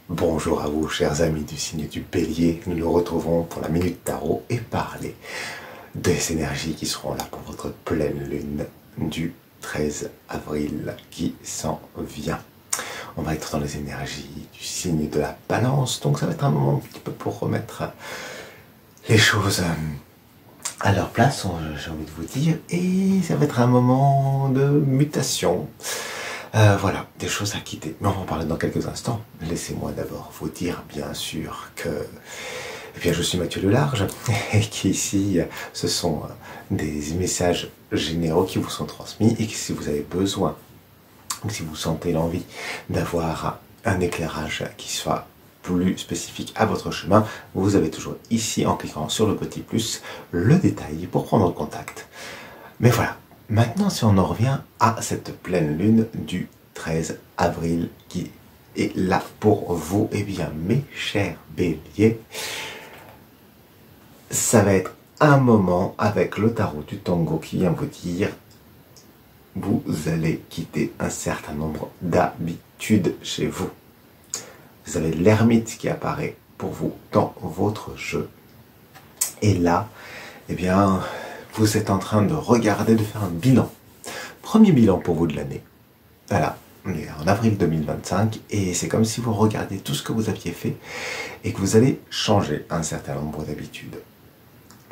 Bonjour à vous, chers amis du signe du Bélier. Nous nous retrouvons pour la Minute Tarot et parler des énergies qui seront là pour votre pleine lune du 13 avril qui s'en vient. On va être dans les énergies du signe de la Balance, donc ça va être un moment un petit peu pour remettre les choses à leur place, j'ai envie de vous dire, et ça va être un moment de mutation. Voilà, des choses à quitter. Mais on va en parler dans quelques instants. Laissez-moi d'abord vous dire, bien sûr, que je suis Mathieu Delarge, et qu'ici, ce sont des messages généraux qui vous sont transmis, et que si vous avez besoin, ou si vous sentez l'envie d'avoir un éclairage qui soit plus spécifique à votre chemin, vous avez toujours ici, en cliquant sur le petit plus, le détail pour prendre contact. Mais voilà. Maintenant, si on en revient à cette pleine lune du 13 avril qui est là pour vous, eh bien, mes chers béliers, ça va être un moment avec le tarot du Tango qui vient vous dire vous allez quitter un certain nombre d'habitudes chez vous. Vous avez l'ermite qui apparaît pour vous dans votre jeu. Et là, eh bien, vous êtes en train de regarder, de faire un bilan. Premier bilan pour vous de l'année. Voilà, on est en avril 2025 et c'est comme si vous regardiez tout ce que vous aviez fait et que vous allez changer un certain nombre d'habitudes.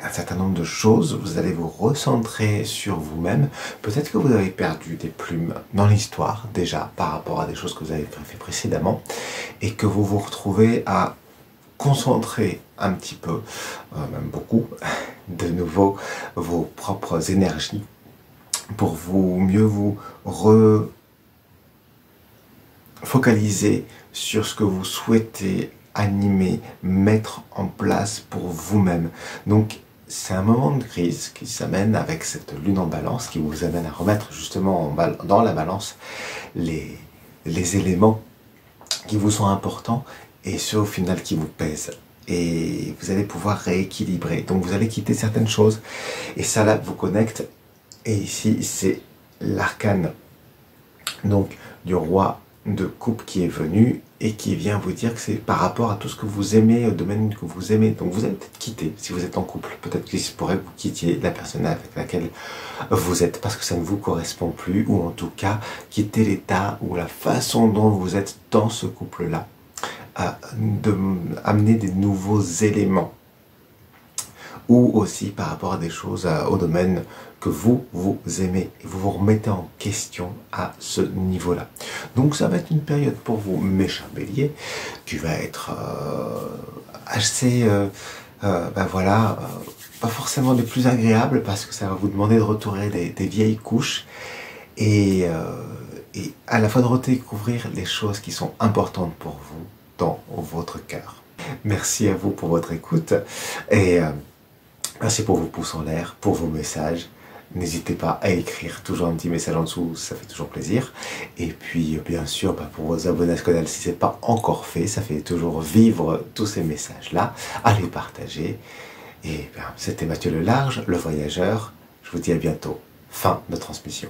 Un certain nombre de choses, vous allez vous recentrer sur vous-même. Peut-être que vous avez perdu des plumes dans l'histoire déjà par rapport à des choses que vous avez fait précédemment et que vous vous retrouvez à concentrer un petit peu, même beaucoup, de nouveau vos propres énergies pour mieux vous focaliser sur ce que vous souhaitez animer, mettre en place pour vous-même. Donc c'est un moment de crise qui s'amène avec cette lune en balance qui vous amène à remettre justement dans la balance les éléments qui vous sont importants et ceux au final qui vous pèsent. Et vous allez pouvoir rééquilibrer. Donc vous allez quitter certaines choses. Et ça là vous connecte. Et ici c'est l'arcane donc du roi de coupe qui est venu et qui vient vous dire que c'est par rapport à tout ce que vous aimez, au domaine que vous aimez. Donc vous allez peut-être quitter, si vous êtes en couple, peut-être qu'il se pourrait que vous quittiez la personne avec laquelle vous êtes parce que ça ne vous correspond plus, ou en tout cas quitter l'état ou la façon dont vous êtes dans ce couple-là. Amener des nouveaux éléments ou aussi par rapport à des choses au domaine que vous aimez et vous vous remettez en question à ce niveau-là. Donc ça va être une période pour vous, mes chers béliers, qui va être assez, voilà, pas forcément des plus agréables parce que ça va vous demander de retourner des vieilles couches et à la fois de redécouvrir les choses qui sont importantes pour vous dans votre cœur. Merci à vous pour votre écoute et merci pour vos pouces en l'air, pour vos messages. N'hésitez pas à écrire toujours un petit message en dessous, ça fait toujours plaisir. Et puis bien sûr, pour vos abonnés à ce canal, si ce n'est pas encore fait, ça fait toujours vivre tous ces messages-là, à les partager. Et c'était Mathieu Delarge, le voyageur. Je vous dis à bientôt. Fin de transmission.